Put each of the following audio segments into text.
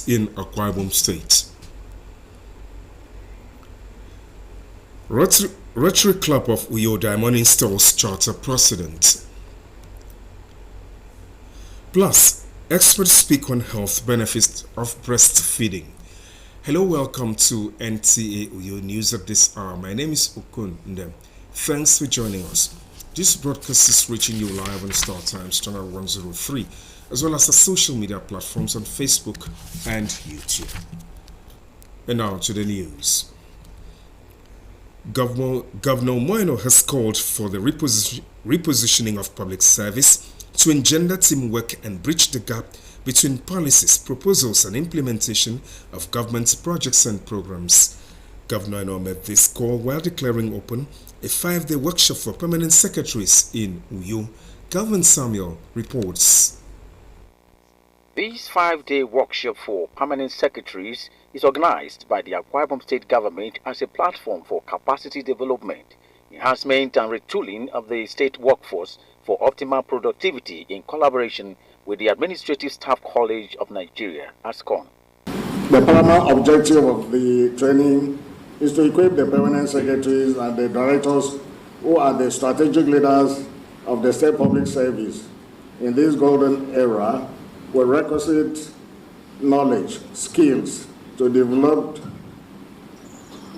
in Akwa Ibom State. Rotary Club of Uyo Diamond installs charter president. Plus, experts speak on health benefits of breastfeeding. Hello, welcome to NTA Uyo News at this hour. My name is Okun Ndem. Thanks for joining us. This broadcast is reaching you live on Star Times Channel 103, as well as the social media platforms on Facebook and YouTube. And now to the news. Governor Moino has called for the repositioning of public service to engender teamwork and bridge the gap between policies, proposals, and implementation of government projects and programs. Governor Moino made this call while declaring open a 5-day workshop for permanent secretaries in Uyo. Calvin Samuel reports. This 5-day workshop for permanent secretaries is organized by the Akwa Ibom State Government as a platform for capacity development, enhancement and retooling of the state workforce for optimal productivity in collaboration with the Administrative Staff College of Nigeria, ASCON. The paramount objective of the training is to equip the permanent secretaries and the directors who are the strategic leaders of the state public service in this golden era with requisite knowledge, skills to develop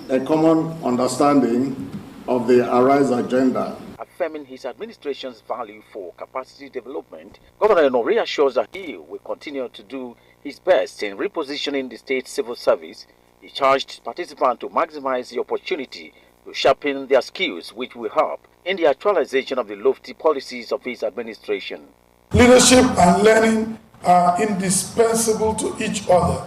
a common understanding of the ARISE agenda. Affirming his administration's value for capacity development, Governor Eno reassures that he will continue to do his best in repositioning the state civil service. He charged participants to maximize the opportunity to sharpen their skills, which will help in the actualization of the lofty policies of his administration. Leadership and learning are indispensable to each other.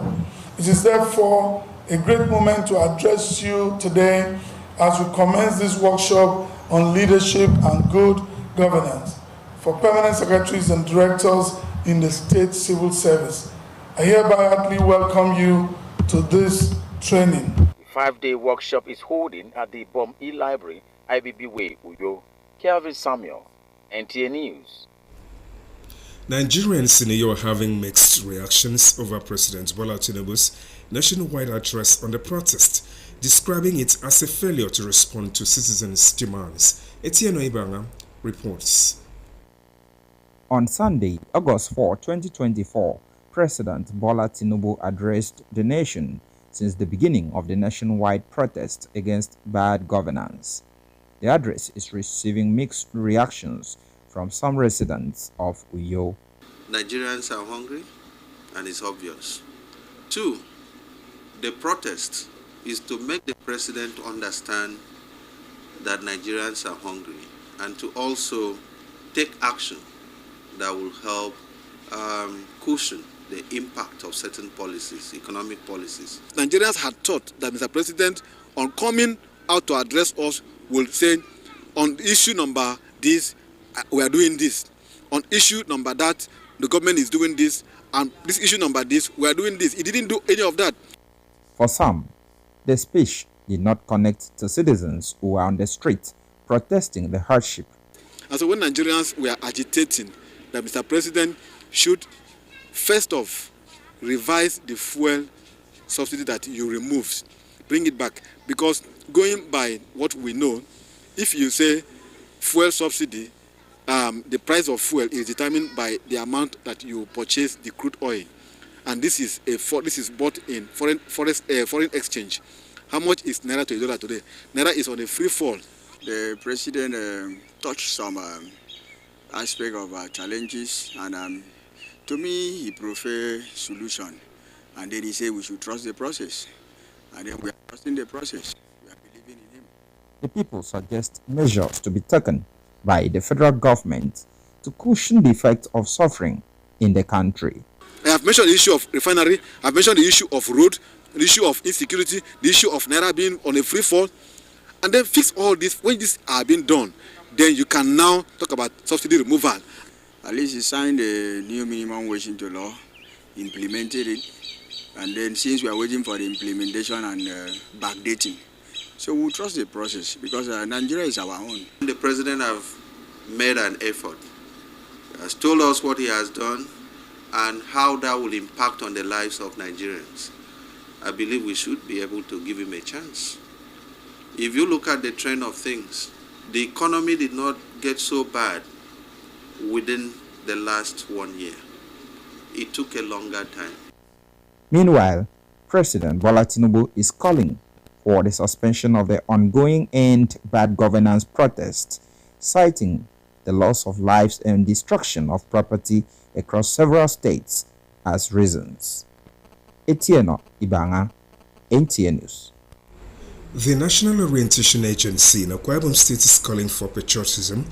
It is therefore a great moment to address you today as we commence this workshop on leadership and good governance for permanent secretaries and directors in the state civil service. I hereby heartily welcome you to this training. The 5-day workshop is holding at the Bom E Library, IBB Way, Uyo. Calvin Samuel, NTA News. Nigerians in Uyo are having mixed reactions over President Bola Tinubu's nationwide address on the protest, describing it as a failure to respond to citizens' demands. Etienne Ibanga reports. On Sunday, August 4, 2024, President Bola Tinubu addressed the nation since the beginning of the nationwide protest against bad governance. The address is receiving mixed reactions from some residents of Uyo. Nigerians are hungry, and it's obvious. 2, the protest is to make the president understand that Nigerians are hungry and to also take action that will help cushion the impact of certain policies, economic policies. Nigerians had thought that Mr. President, on coming out to address us, will say, on issue number this, we are doing this. On issue number that, the government is doing this. And this issue number this, we are doing this. He didn't do any of that. For some, the speech did not connect to citizens who were on the street protesting the hardship. And so when Nigerians were agitating that Mr. President should first off revise the fuel subsidy that you removed, bring it back. Because going by what we know, if you say fuel subsidy, the price of fuel is determined by the amount that you purchase the crude oil, and this is bought in foreign exchange. How much is naira to a dollar today? Naira is on a free fall. The president touched some aspect of challenges, and to me, he preferred solution. And then he said we should trust the process, and then we are trusting the process. We are believing in him. The people suggest measures to be taken by the federal government to cushion the effect of suffering in the country. I have mentioned the issue of refinery, I have mentioned the issue of road, the issue of insecurity, the issue of naira being on a free fall, and then fix all this. When this are being done, then you can now talk about subsidy removal. At least he signed the new minimum wage into law, implemented it, and then since we are waiting for the implementation and backdating, so we'll trust the process because Nigeria is our own. The president have made an effort. He has told us what he has done, and how that will impact on the lives of Nigerians, I believe we should be able to give him a chance. If you look at the trend of things, the economy did not get so bad within the last 1 year. It took a longer time. Meanwhile, President Bola Tinubu is calling for the suspension of the ongoing End Bad Governance protest, citing the loss of lives and destruction of property across several states as reasons. Etienne Ibanga, NTA News. The National Orientation Agency in Akwa Ibom State is calling for patriotism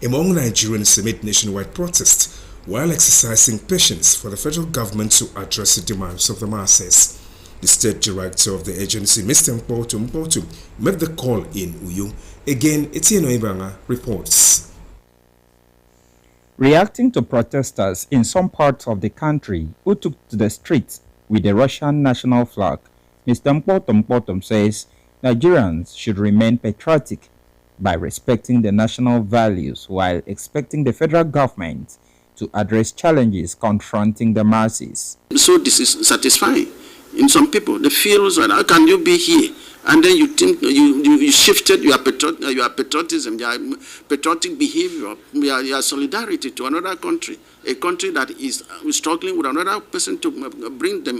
among Nigerians amid nationwide protests, while exercising patience for the federal government to address the demands of the masses. The state director of the agency, Mr. Mpotu, made the call in Uyo. Again, Etienne Ibanga reports. Reacting to protesters in some parts of the country who took to the streets with the Russian national flag, Mr. Mpotu says Nigerians should remain patriotic by respecting the national values while expecting the federal government to address challenges confronting the masses. So this is satisfying. In some people, they feel, how can you be here? And then you think you shifted your patriotism, your patriotic behavior, your solidarity to another country, a country that is struggling with another person to bring them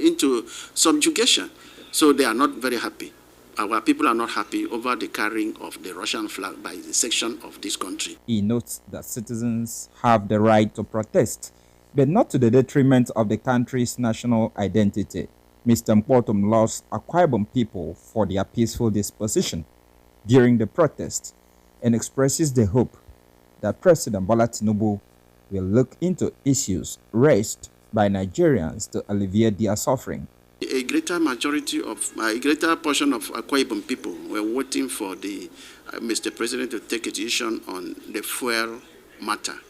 into subjugation. So they are not very happy. Our people are not happy over the carrying of the Russian flag by the section of this country. He notes that citizens have the right to protest, but not to the detriment of the country's national identity. Mr. Mpotu lost Akwa Ibom people for their peaceful disposition during the protest and expresses the hope that President Bola Tinubu will look into issues raised by Nigerians to alleviate their suffering. A greater majority of, a greater portion of Akwa Ibom people were waiting for the Mr. President to take a decision on the fuel matter,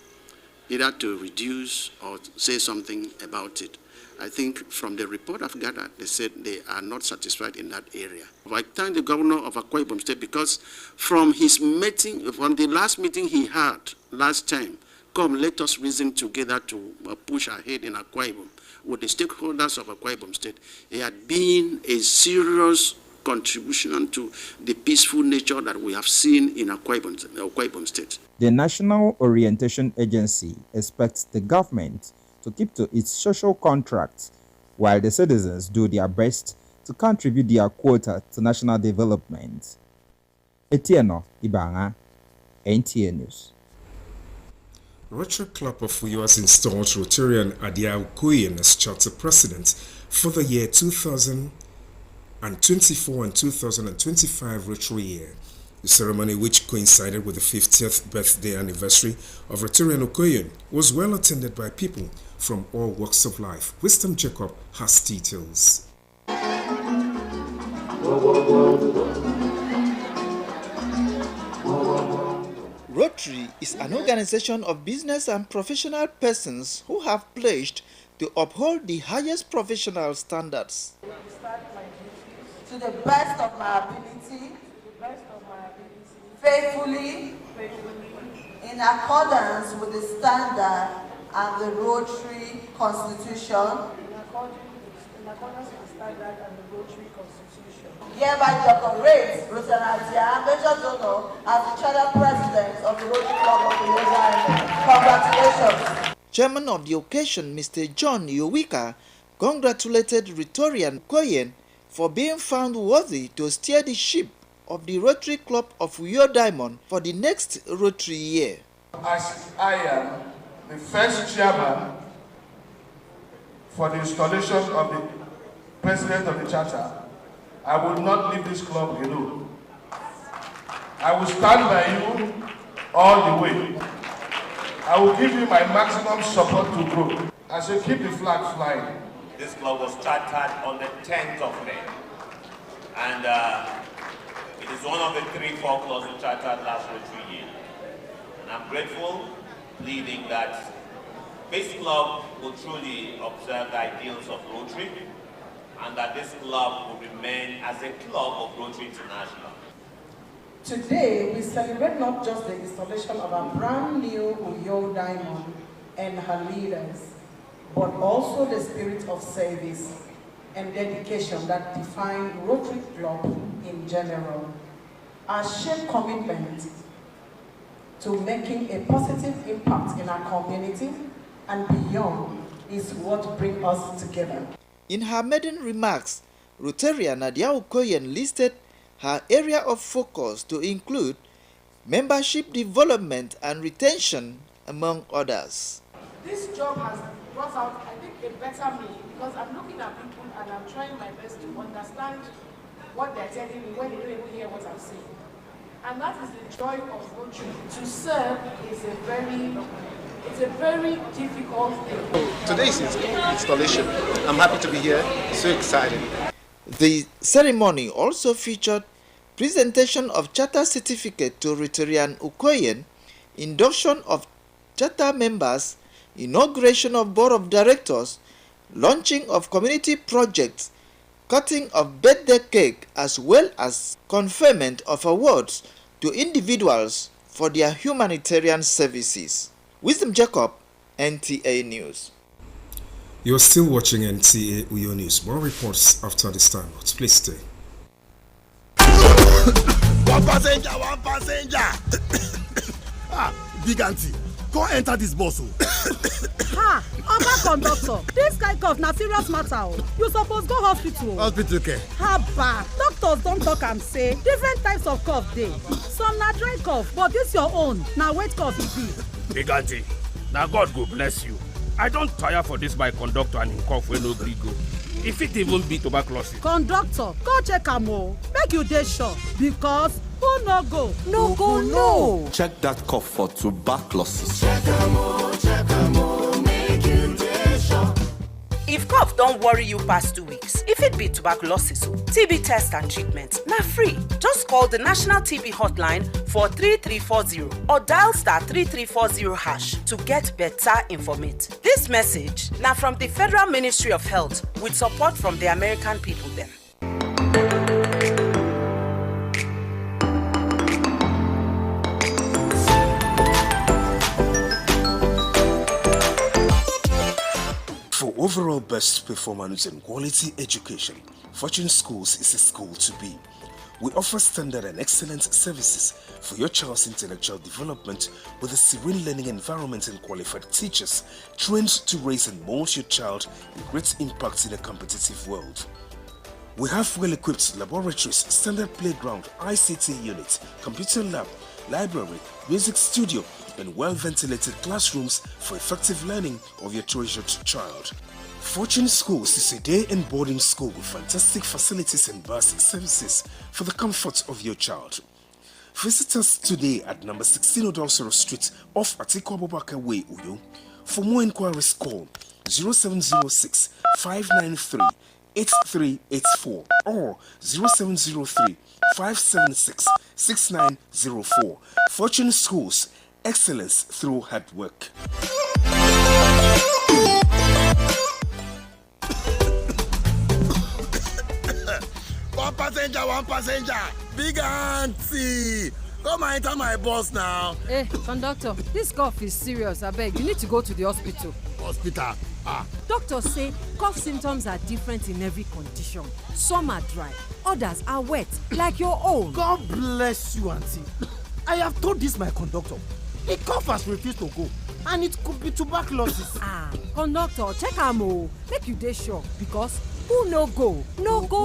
either to reduce or say something about it. I think from the report I've gathered, they said they are not satisfied in that area. I thank the governor of Akwa Ibom State because from his meeting, from the last meeting he had last time, come let us reason together to push ahead in Akwa Ibom with the stakeholders of Akwa Ibom State. It had been a serious contribution to the peaceful nature that we have seen in Akwa Ibom State. The National Orientation Agency expects the government to keep to its social contracts while the citizens do their best to contribute their quota to national development. Etienne Ibanga, NTA News. Rotary Club of Uyo has installed Rotarian Adia Okoyen as charter president for the year 2024 and 2025 Rotary year. The ceremony, which coincided with the 50th birthday anniversary of Rotarian Okoyen, was well attended by people from all walks of life. Wisdom Jacob has details. Rotary is an organization of business and professional persons who have pledged to uphold the highest professional standards. To the best of my ability, faithfully, in accordance with the standard and the Rotary Constitution, hereby decorate Lieutenant Major Dono as the charter president of the Rotary Club of Uyo Diamond. Congratulations. Chairman of the occasion, Mr. John Yowika, congratulated Rotarian Okoyen for being found worthy to steer the ship of the Rotary Club of Uyo Diamond for the next Rotary year. As I am the first chairman for the installation of the president of the charter, I will not leave this club alone. I will stand by you all the way. I will give you my maximum support to grow. As you keep the flag flying. This club was chartered on the 10th of May. And it is one of the 3-4 clubs we chartered last Rotary year. And I'm grateful, pleading that this club will truly observe the ideals of Rotary and that this club will remain as a club of Rotary International. Today, we celebrate not just the installation of a brand new Uyo Diamond, and her leaders, but also the spirit of service and dedication that define Rotary Club in general. Our shared commitment to making a positive impact in our community and beyond is what brings us together. In her maiden remarks, Rotarian Nadia Okoyen listed her area of focus to include membership development and retention, among others. This job has brought out, I think, a better me, because I'm looking at people and I'm trying my best to understand what they're telling me when they don't even hear what I'm saying. And that is the joy of Rotary. To serve is a very difficult thing. Today is installation. I'm happy to be here. So excited. The ceremony also featured presentation of charter certificate to Rotarian Okoyen, induction of charter members, inauguration of board of directors, launching of community projects, cutting of birthday cake, as well as conferment of awards to individuals for their humanitarian services. Wisdom Jacob, NTA News. You're still watching NTA Uyo News. More reports after this time. Please stay. One passenger. Big auntie, go enter this bus. Ha! Oga conductor, this kind cough na serious matter. You suppose go hospital. Hospital care. Haba, doctors don talk am say different types of cough dey. Some na dry cough, but this your own na wet cough e be. Big auntie, na God go bless you. I don tire for this my conductor and him cough wey no gree go. E fit even be tuberculosis. Conductor, go check am o, make you dey sure, because who no go no go know. Check that cough for tuberculosis. Check am o, make you dey sure. If cough don't worry you past 2 weeks, if it be tuberculosis, TB test and treatment, na free. Just call the National TB Hotline for 3340 or dial *3340# to get better information. This message now from the Federal Ministry of Health with support from the American people them. For overall best performance and quality education, Fortune Schools is a school to be. We offer standard and excellent services for your child's intellectual development with a serene learning environment and qualified teachers trained to raise and mold your child in great impact in a competitive world. We have well-equipped laboratories, standard playground, ICT unit, computer lab, library, music studio, and well-ventilated classrooms for effective learning of your treasured child. Fortune Schools is a day and boarding school with fantastic facilities and bus services for the comfort of your child. Visit us today at number 16 Odalsoro Street off Atiku Abubakar Way, Uyo. For more inquiries, call 0706 593 8384 or 0703 576 6904. Fortune Schools, excellence through hard work. One passenger. Big auntie, come and enter my bus now. Hey, conductor, this cough is serious. I beg, you need to go to the hospital. Hospital? Doctors say cough symptoms are different in every condition. Some are dry, others are wet, like your own. God bless you, auntie. I have told this my conductor. The cough has refused to go, and it could be tuberculosis. Conductor, check am o, make you dey sure, because who no go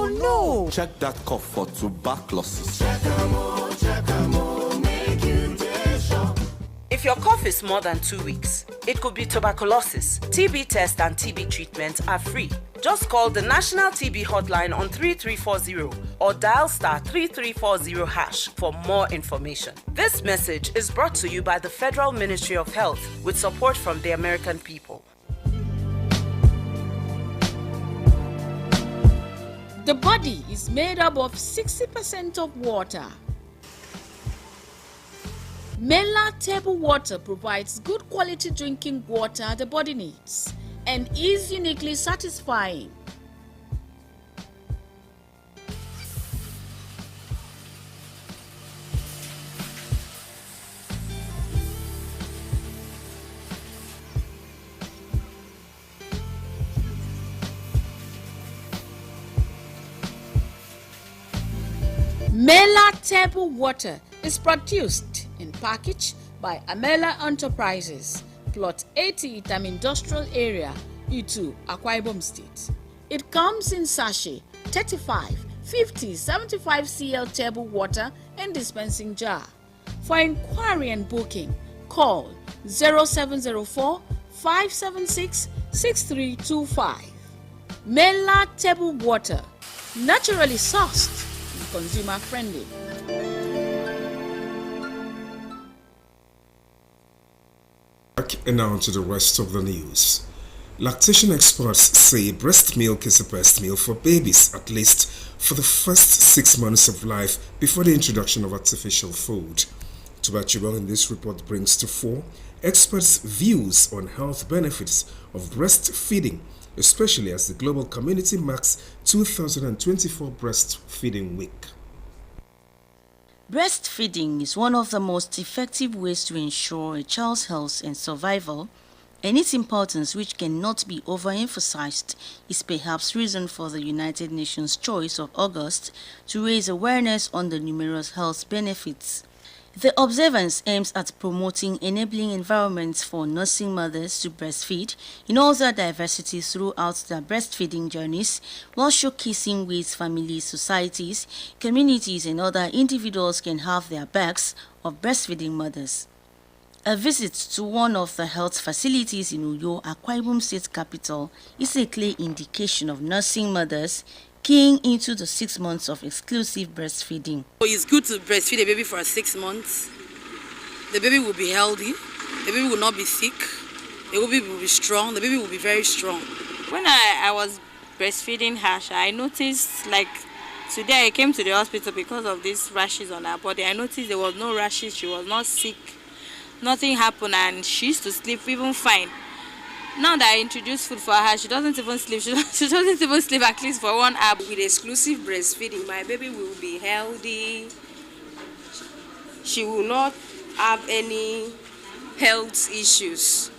know. Check that cough for tuberculosis. Check am o, make you dey sure. If your cough is more than 2 weeks, it could be tuberculosis. TB test and TB treatment are free. Just call the National TB Hotline on 3340 or dial *3340# for more information. This message is brought to you by the Federal Ministry of Health with support from the American people. The body is made up of 60% of water. Mela table water provides good quality drinking water the body needs and is uniquely satisfying. Mela Table Water is produced and packaged by Amela Enterprises, Plot 80 Itam Industrial Area, Itu, Akwa Ibom State. It comes in sachet, 35, 50, 75 cl table water and dispensing jar. For inquiry and booking, call 0704 576 6325. Mela Table Water, naturally sourced and consumer friendly. And now to the rest of the news. Lactation experts say breast milk is the best meal for babies, at least for the first 6 months of life before the introduction of artificial food. Tubachiba in this report brings to fore experts' views on health benefits of breastfeeding, especially as the global community marks 2024 Breastfeeding Week. Breastfeeding is one of the most effective ways to ensure a child's health and survival, and its importance, which cannot be overemphasized, is perhaps reason for the United Nations choice of August to raise awareness on the numerous health benefits. The observance aims at promoting enabling environments for nursing mothers to breastfeed in all their diversity throughout their breastfeeding journeys, while showcasing ways families, societies, communities, and other individuals can have their backs of breastfeeding mothers. A visit to one of the health facilities in Uyo, Akwa Ibom State capital, is a clear indication of nursing mothers keying into the 6 months of exclusive breastfeeding. It's good to breastfeed a baby for 6 months. The baby will be healthy, the baby will not be sick, the baby will be strong, the baby will be very strong. When I was breastfeeding Hasha, I noticed, like today I came to the hospital because of these rashes on her body. I noticed there was no rashes, she was not sick, nothing happened, and she used to sleep even fine. Now that I introduced food for her, she doesn't even sleep. She doesn't even sleep at least for 1 hour. With exclusive breastfeeding, my baby will be healthy. She will not have any health issues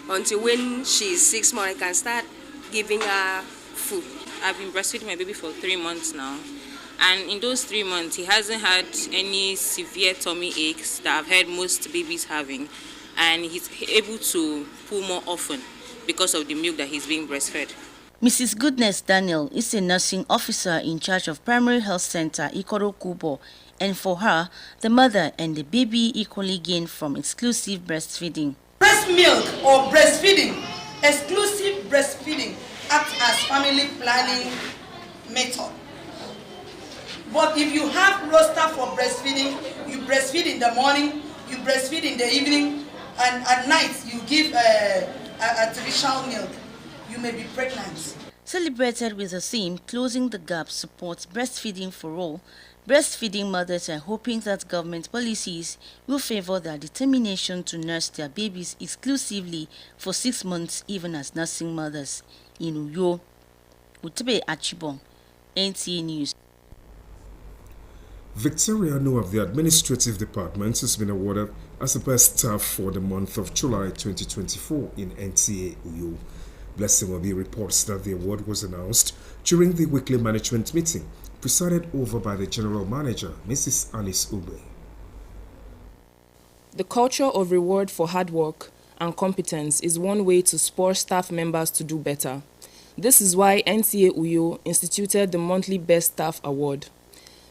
until when she is 6 months. I can start giving her food. I've been breastfeeding my baby for 3 months now. And in those 3 months, he hasn't had any severe tummy aches that I've heard most babies having. And he's able to poo more often because of the milk that he's being breastfed. Mrs. Goodness Daniel is a nursing officer in charge of Primary Health Center Ikoro Kubo, and for her, the mother and the baby equally gain from exclusive breastfeeding. Breast milk or breastfeeding, exclusive breastfeeding, acts as family planning method. But if you have roster for breastfeeding, you breastfeed in the morning, you breastfeed in the evening, and at night you give artificial milk, you may be pregnant. Celebrated with the theme Closing the Gap supports breastfeeding for all, breastfeeding mothers are hoping that government policies will favor their determination to nurse their babies exclusively for 6 months, even as nursing mothers. In Uyo, Utebe Achibong, NTA News. Victoria Noah of the Administrative Department has been awarded as the best staff for the month of July 2024 in NTA Uyo. Blessing Obi reports that the award was announced during the weekly management meeting presided over by the General Manager, Mrs. Alice Ube. The culture of reward for hard work and competence is one way to spur staff members to do better. This is why NTA Uyo instituted the monthly Best Staff Award.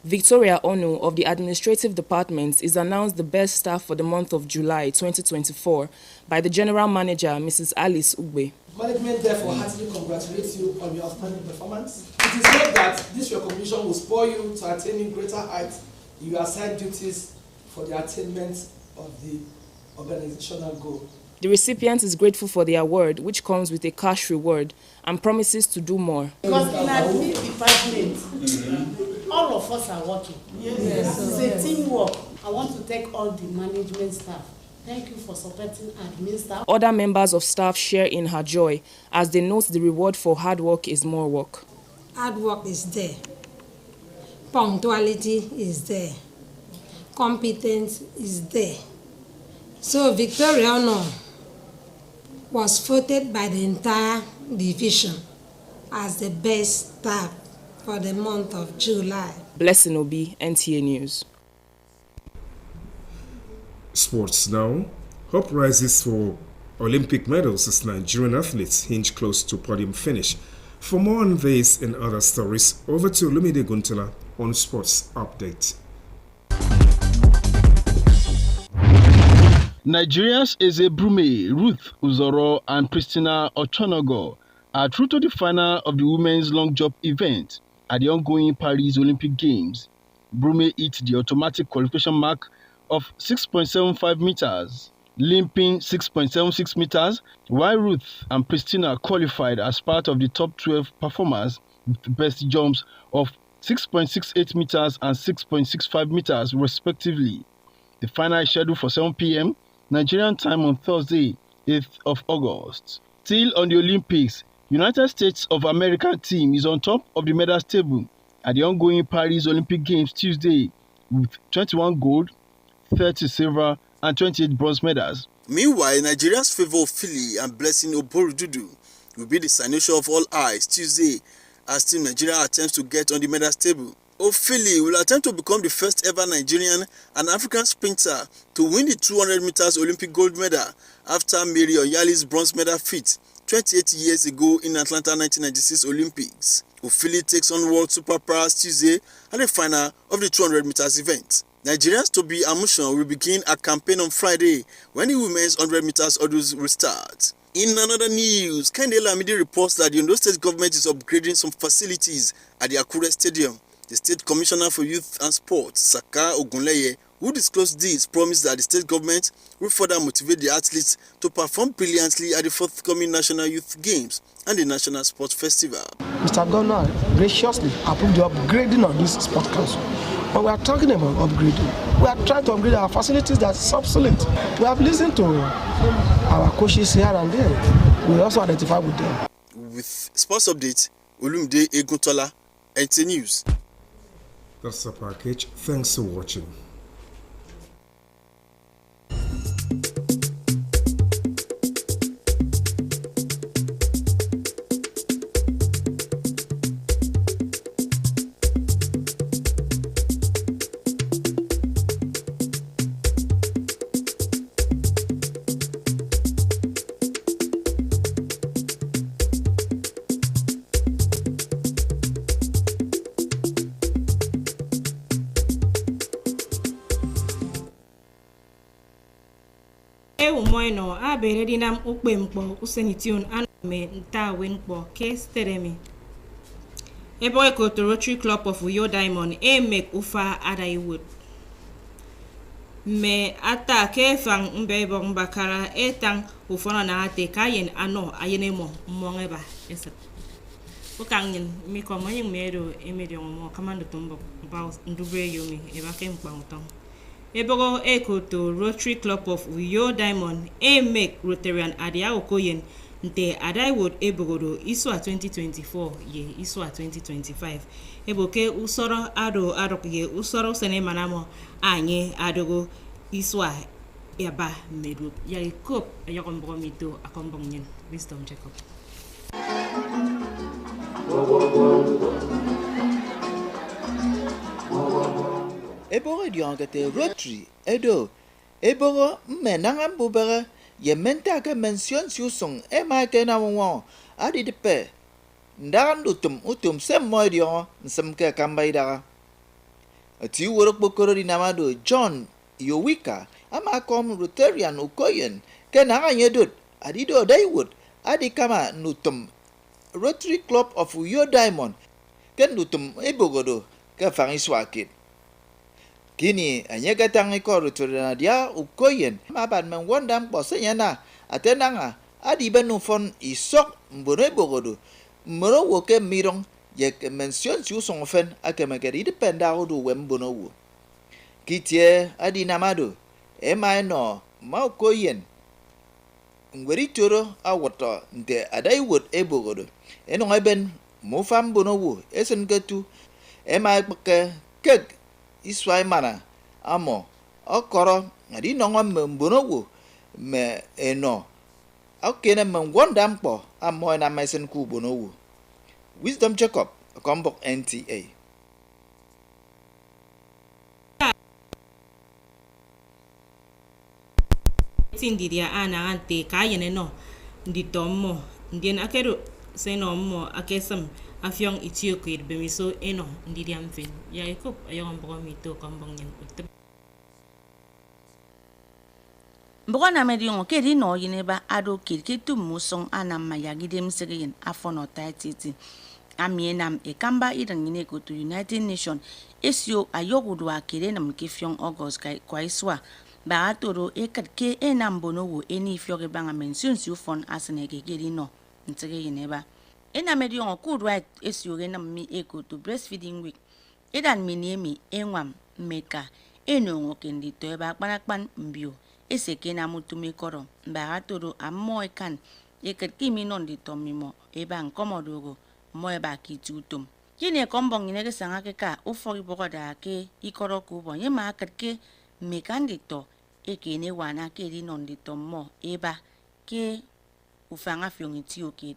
Victoria Onu of the Administrative Department is announced the best staff for the month of July 2024 by the General Manager, Mrs. Alice Ugbe. Management therefore heartily congratulates you on your outstanding performance. It is not that this recognition will spur you to attaining greater heights in your assigned duties for the attainment of the organizational goal. The recipient is grateful for the award, which comes with a cash reward, and promises to do more. Because in admin department, all of us are working. Yes. It's a teamwork. I want to thank all the management staff. Thank you for supporting admin staff. Other members of staff share in her joy as they note the reward for hard work is more work. Hard work is there. Punctuality is there. Competence is there. So Victoria Ono was voted by the entire division as the best staff for the month of July Blessing Obi, NTA News. Sports now. Hope rises for Olympic medals as Nigerian athletes hinge close to podium finish. For more on this and other stories, over to Lumide Guntela on Sports Update. Nigeria's Eze Brume, Ruth Uzoro and Christina Ochonogo are through to the final of the women's long jump event at the ongoing Paris Olympic Games. Brume hit the automatic qualification mark of 6.75 meters, limping 6.76 meters, while Ruth and Christina qualified as part of the top 12 performers with best jumps of 6.68 meters and 6.65 meters respectively. The final is scheduled for 7 p.m. Nigerian time on Thursday, 8th of August. Still on the Olympics, United States of America team is on top of the medals table at the ongoing Paris Olympic Games Tuesday with 21 gold, 30 silver and 28 bronze medals. Meanwhile, Nigeria's favour Philly and Blessing Oborududu will be the cynosure of all eyes Tuesday as Team Nigeria attempts to get on the medals table. Ofili will attempt to become the first ever Nigerian and African sprinter to win the 200 meters Olympic gold medal after Mary Oyali's bronze medal feat 28 years ago in Atlanta 1996 Olympics. Ofili takes on World Superpowers Tuesday at the final of the 200 meters event. Nigeria's Tobi Amusan will begin a campaign on Friday when the women's 100 meters hurdles will start. In another news, Kende Lamidi reports that the Ondo State government is upgrading some facilities at the Akure Stadium. The State Commissioner for Youth and Sports, Saka Ogunleye, who disclosed this, promised that the state government will further motivate the athletes to perform brilliantly at the forthcoming National Youth Games and the National Sports Festival. Mr. Governor graciously approved the upgrading of this sport council. But we are talking about upgrading. We are trying to upgrade our facilities that is obsolete. We have listened to our coaches here and there. We also identify with them. With sports update, Olumide Eguntola, NTA News. That's the package. Thanks for watching. Moino abere dinam ukpe mkpo usenitun aname nta wenpo case teremi Ebo Ekoto Rotary Club of Uyo Diamond make ufa adaiwood me ata ke fang mbebo mbakara etang ufona na ate kayen ano ayenemo mmongeba esa ukanyin mi komanyin medo emedio mo kamando tumbo ba ndubre yomi eba ke mkpangtong Ebo Ekoto Rotary Club of Uyo Diamond make Rotarian Adia Okoyen nte Adaiwood Ebogodo Iswa 2024 ye Iswa 2025 Eboke usoro ado ye usoro sene manamo anye adogo Iswa yaba medu ya kop yakombo mito akombonyen Wisdom Jacob Eboro diangate Rotary edo eboro menangam bubere ye menta ke mention siusong ema ke na won adi de pe ndaran utum sem moidio nsem ke kambai da ati worok bokoro di namado John Yowika ama kom Rotarian Ukoyen ke na yedut adi do Daiwood adi kama nutum Rotary Club of Uyo Diamond ke nutum ebogodo ke fangiswakit Kini anyega tangi ko Rotarian dia Ukoyen maban mengwondam bosenya na atenanga adi benufon isok mbore bogodo mro woke mirong ye mention si usong fen akemegeri dependa odu wembono wo kitie adi namado no ma Ukoyen ngweri toro awoto nte Adaiwood ebogodo eno ngeben mofam bono wo esengetu ke kek Iswai mana amo okoro ngadi nongom mbonowo me eno okene mengwonda mpo amo na mesen ku bonowo Wisdom Jacob Kombok NTA eti ndidia ana ante ka yene no ndi tomo ndien akedo se no mo akesam afyong itioko bemiso eno ndidia mfin ya ikop ayon bogo mito kambong yen utte Mbogana medion ke di no yineba ado kirkitu musong anam mayagidem segeyen afono taititi amienam ekamba idan yine go to United Nations esio ayogudu akire nam kifyong August kwa iswa ba atoro ekatke enambono wo eni fyoge banga mention su fon asenege gedi no ntege yineba ena medion ku right esio genam mi ego to breastfeeding week edan miniemi enwam meka eno ngokendi to eba kpanakpan mbio eseke na mutume koro ba atoro ammo ekan ekatki non di tomimo eba nkomodogo mo eba kitutum kine kombong inege sangake ka ufogi bogoda ke ikoro ku bo yema akatke mekandito ekene wana ke di non di tomo eba ke ufanga fyongiti oke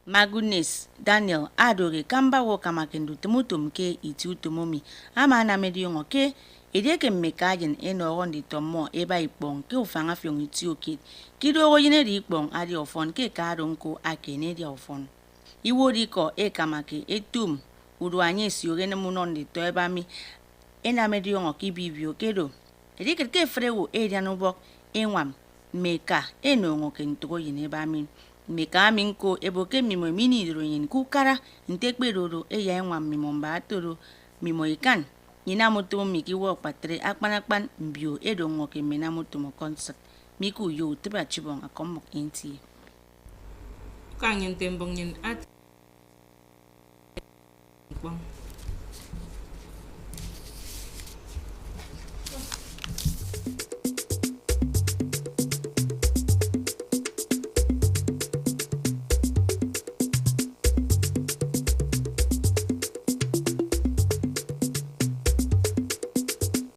Magunes Daniel adore kamba wo kamakendu tumutum ke itutumomi ama na mediongo ke edeke mmekajen enoron di tomo eba ipong ke ufanga fyongiti oke kidogo yine di ipong adi ofon ke karonko akene di ofon iworiko ekamake etum uruanye siogene munon di to eba mi ena mediongo kibibio kedo edike ke frewo edianubok enwam meka enongo kentogo yine ba min meka minko eboke mimo mini royin kukara ntekperoro eya enwam mimo mba toro mimo ikan nyina moto miki wo patre akpanakpan mbio edongo ke mena moto mo concert miku yo teba chibong akomok inti kanyen tembong yen at